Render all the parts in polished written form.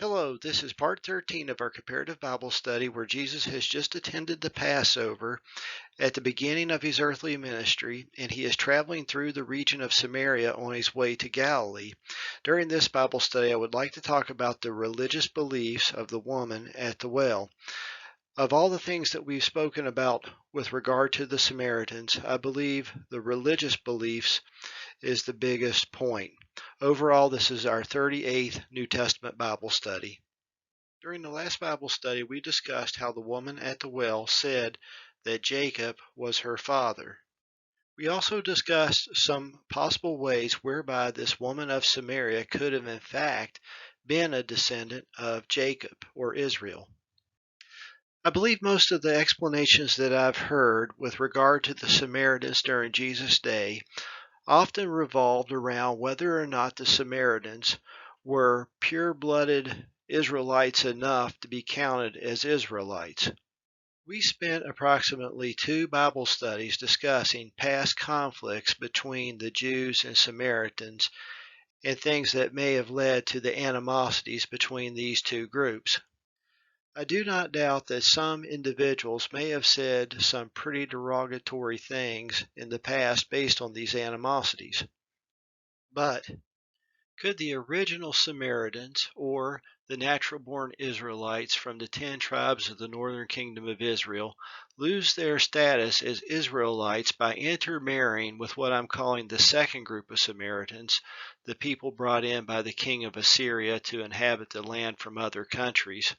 Hello, this is part 13 of our comparative Bible study where Jesus has just attended the Passover at the beginning of his earthly ministry, and he is traveling through the region of Samaria on his way to Galilee. During this Bible study, I would like to talk about the religious beliefs of the woman at the well. Of all the things that we've spoken about with regard to the Samaritans, I believe the religious beliefs is the biggest point. Overall, this is our 38th New Testament Bible study. During the last Bible study, we discussed how the woman at the well said that Jacob was her father. We also discussed some possible ways whereby this woman of Samaria could have in fact been a descendant of Jacob or Israel. I believe most of the explanations that I've heard with regard to the Samaritans during Jesus' day often revolved around whether or not the Samaritans were pure-blooded Israelites enough to be counted as Israelites. We spent approximately 2 Bible studies discussing past conflicts between the Jews and Samaritans and things that may have led to the animosities between these two groups. I do not doubt that some individuals may have said some pretty derogatory things in the past based on these animosities. But could the original Samaritans, or the natural-born Israelites from the 10 tribes of the northern kingdom of Israel, lose their status as Israelites by intermarrying with what I'm calling the second group of Samaritans, the people brought in by the king of Assyria to inhabit the land from other countries?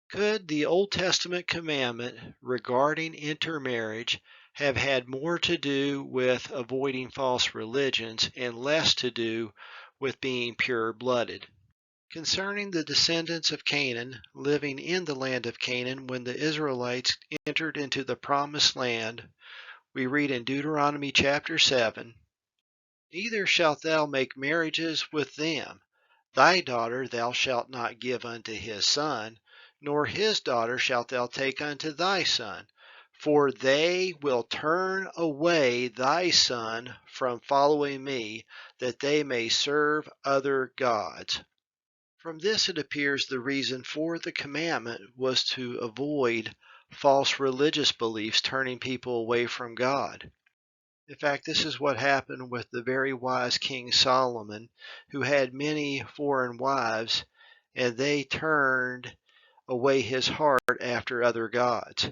Could the Old Testament commandment regarding intermarriage have had more to do with avoiding false religions and less to do with being pure-blooded? Concerning the descendants of Canaan living in the land of Canaan when the Israelites entered into the promised land, we read in Deuteronomy chapter 7, "Neither shalt thou make marriages with them. Thy daughter thou shalt not give unto his son, nor his daughter shalt thou take unto thy son, for they will turn away thy son from following me, that they may serve other gods." From this it appears the reason for the commandment was to avoid false religious beliefs turning people away from God. In fact, this is what happened with the very wise King Solomon, who had many foreign wives, and they turned away his heart after other gods.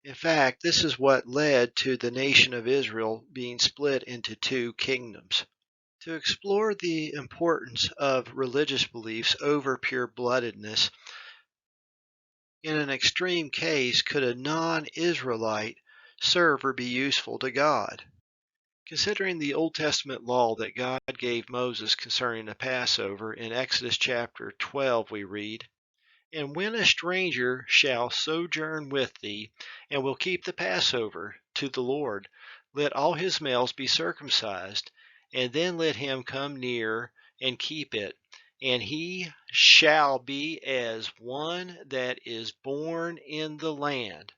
In fact, this is what led to the nation of Israel being split into 2 kingdoms. To explore the importance of religious beliefs over pure-bloodedness, in an extreme case, could a non-Israelite serve or be useful to God? Considering the Old Testament law that God gave Moses concerning the Passover, in Exodus chapter 12 we read, "And when a stranger shall sojourn with thee, and will keep the Passover to the Lord, let all his males be circumcised, and then let him come near and keep it, and he shall be as one that is born in the land."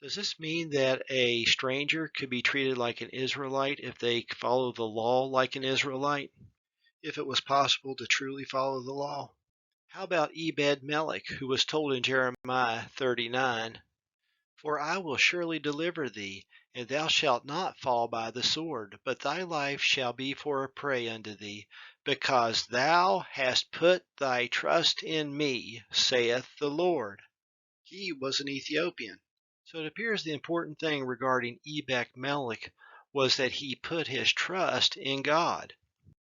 Does this mean that a stranger could be treated like an Israelite if they follow the law like an Israelite? If it was possible to truly follow the law? How about Ebed-Melech, who was told in Jeremiah 39, "For I will surely deliver thee, and thou shalt not fall by the sword, but thy life shall be for a prey unto thee, because thou hast put thy trust in me, saith the Lord." He was an Ethiopian. So it appears the important thing regarding Ebed-Melech was that he put his trust in God.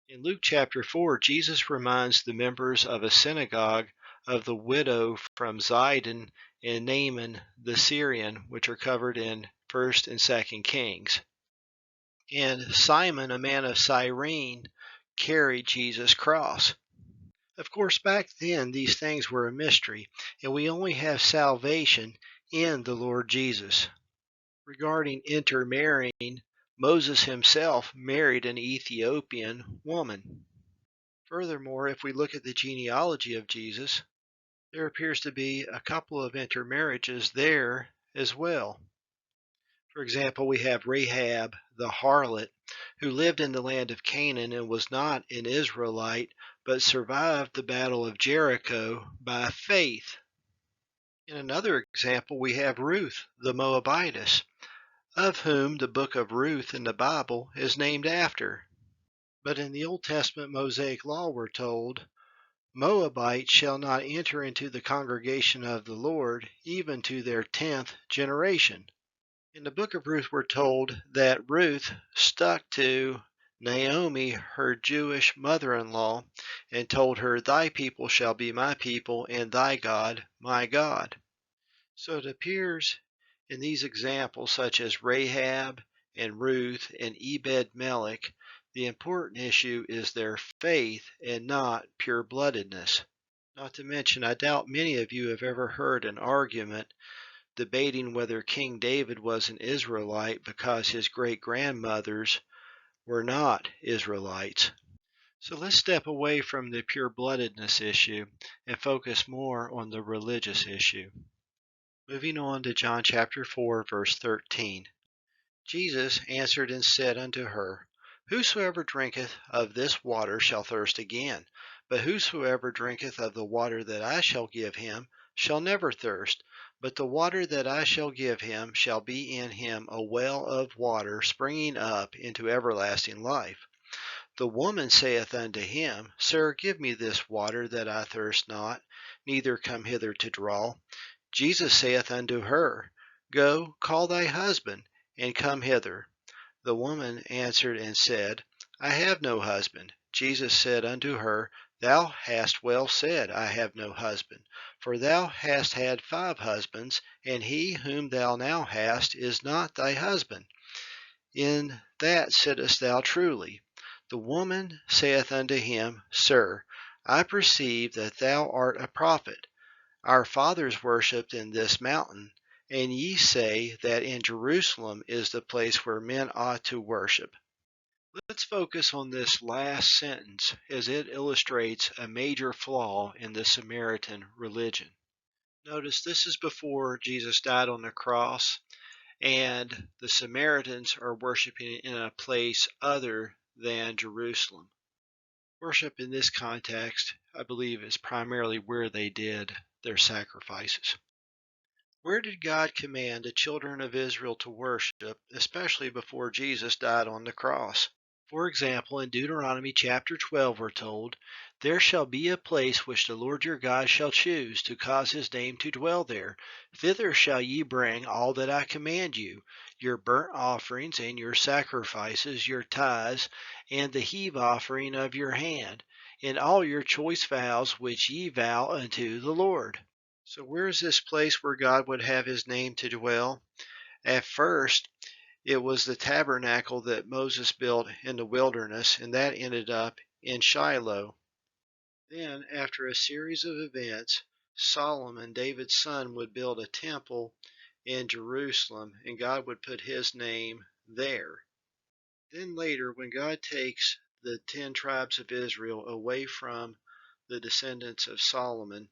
In Luke chapter 4, Jesus reminds the members of a synagogue of the widow from Zidon and Naaman the Syrian, which are covered in 1st and 2nd Kings. And Simon, a man of Cyrene, carried Jesus' cross. Of course, back then these things were a mystery, and we only have salvation in the Lord Jesus. Regarding intermarrying, Moses himself married an Ethiopian woman. Furthermore, if we look at the genealogy of Jesus, there appears to be a couple of intermarriages there as well. For example, we have Rahab the harlot, who lived in the land of Canaan and was not an Israelite, but survived the battle of Jericho by faith. In another example, we have Ruth, the Moabitess, of whom the book of Ruth in the Bible is named after. But in the Old Testament Mosaic law, we're told, Moabites shall not enter into the congregation of the Lord, even to their 10th generation. In the book of Ruth, we're told that Ruth stuck to Naomi, her Jewish mother-in-law, and told her, "Thy people shall be my people, and thy God my God." So it appears in these examples, such as Rahab and Ruth and Ebed-Melech, the important issue is their faith and not pure-bloodedness. Not to mention, I doubt many of you have ever heard an argument debating whether King David was an Israelite because his great-grandmothers were not Israelites. So let's step away from the pure-bloodedness issue and focus more on the religious issue. Moving on to John chapter 4, verse 13. Jesus answered and said unto her, Whosoever drinketh of this water shall thirst again, but whosoever drinketh of the water that I shall give him shall never thirst. But the water that I shall give him shall be in him a well of water springing up into everlasting life. The woman saith unto him, Sir, give me this water that I thirst not, neither come hither to draw. Jesus saith unto her, Go, call thy husband, and come hither. The woman answered and said, I have no husband. Jesus said unto her, Thou hast well said, I have no husband. For thou hast had 5 husbands, and he whom thou now hast is not thy husband. In that saidst thou truly. The woman saith unto him, Sir, I perceive that thou art a prophet. Our fathers worshipped in this mountain, and ye say that in Jerusalem is the place where men ought to worship. Let's focus on this last sentence as it illustrates a major flaw in the Samaritan religion. Notice this is before Jesus died on the cross, and the Samaritans are worshiping in a place other than Jerusalem. Worship in this context, I believe, is primarily where they did their sacrifices. Where did God command the children of Israel to worship, especially before Jesus died on the cross? For example, in Deuteronomy chapter 12 we're told, There shall be a place which the Lord your God shall choose to cause his name to dwell there. Thither shall ye bring all that I command you, your burnt offerings and your sacrifices, your tithes, and the heave offering of your hand, and all your choice vows which ye vow unto the Lord. So where is this place where God would have his name to dwell? At first, it was the tabernacle that Moses built in the wilderness, and that ended up in Shiloh. Then, after a series of events, Solomon, David's son, would build a temple in Jerusalem, and God would put his name there. Then later, when God takes the 10 tribes of Israel away from the descendants of Solomon,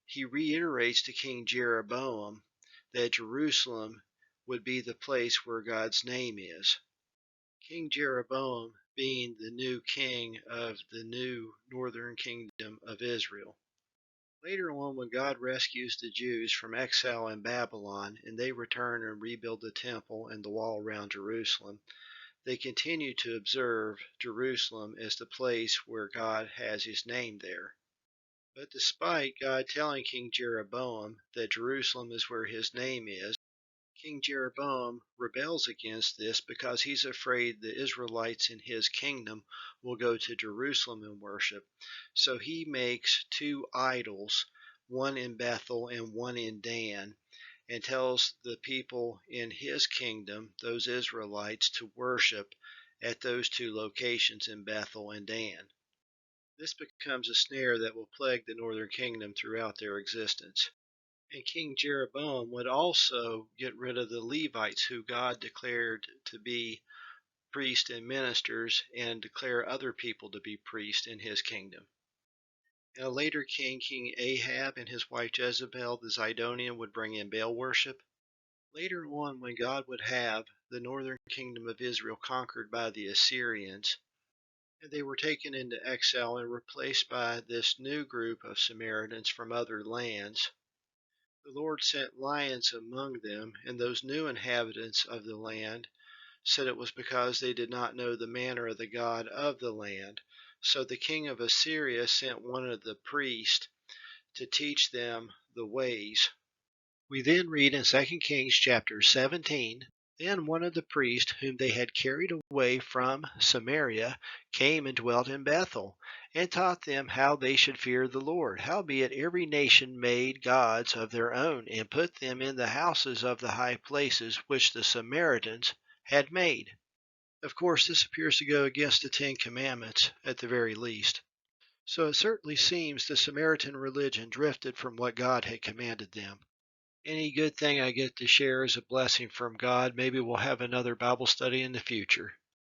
he reiterates to King Jeroboam that Jerusalem would be the place where God's name is. King Jeroboam being the new king of the new northern kingdom of Israel. Later on, when God rescues the Jews from exile in Babylon and they return and rebuild the temple and the wall around Jerusalem, they continue to observe Jerusalem as the place where God has his name there. But despite God telling King Jeroboam that Jerusalem is where his name is, King Jeroboam rebels against this because he's afraid the Israelites in his kingdom will go to Jerusalem and worship. So he makes 2 idols, one in Bethel and one in Dan, and tells the people in his kingdom, those Israelites, to worship at those 2 locations in Bethel and Dan. This becomes a snare that will plague the northern kingdom throughout their existence. And King Jeroboam would also get rid of the Levites, who God declared to be priests and ministers, and declare other people to be priests in his kingdom. And a later king, King Ahab, and his wife Jezebel the Zidonian, would bring in Baal worship. Later on, when God would have the northern kingdom of Israel conquered by the Assyrians, and they were taken into exile and replaced by this new group of Samaritans from other lands, the Lord sent lions among them, and those new inhabitants of the land said it was because they did not know the manner of the God of the land. So the king of Assyria sent one of the priests to teach them the ways. We then read in 2 Kings chapter 17, then one of the priests whom they had carried away from Samaria came and dwelt in Bethel, and taught them how they should fear the Lord. Howbeit every nation made gods of their own, and put them in the houses of the high places which the Samaritans had made. Of course, this appears to go against the Ten Commandments at the very least. So it certainly seems the Samaritan religion drifted from what God had commanded them. Any good thing I get to share is a blessing from God. Maybe we'll have another Bible study in the future.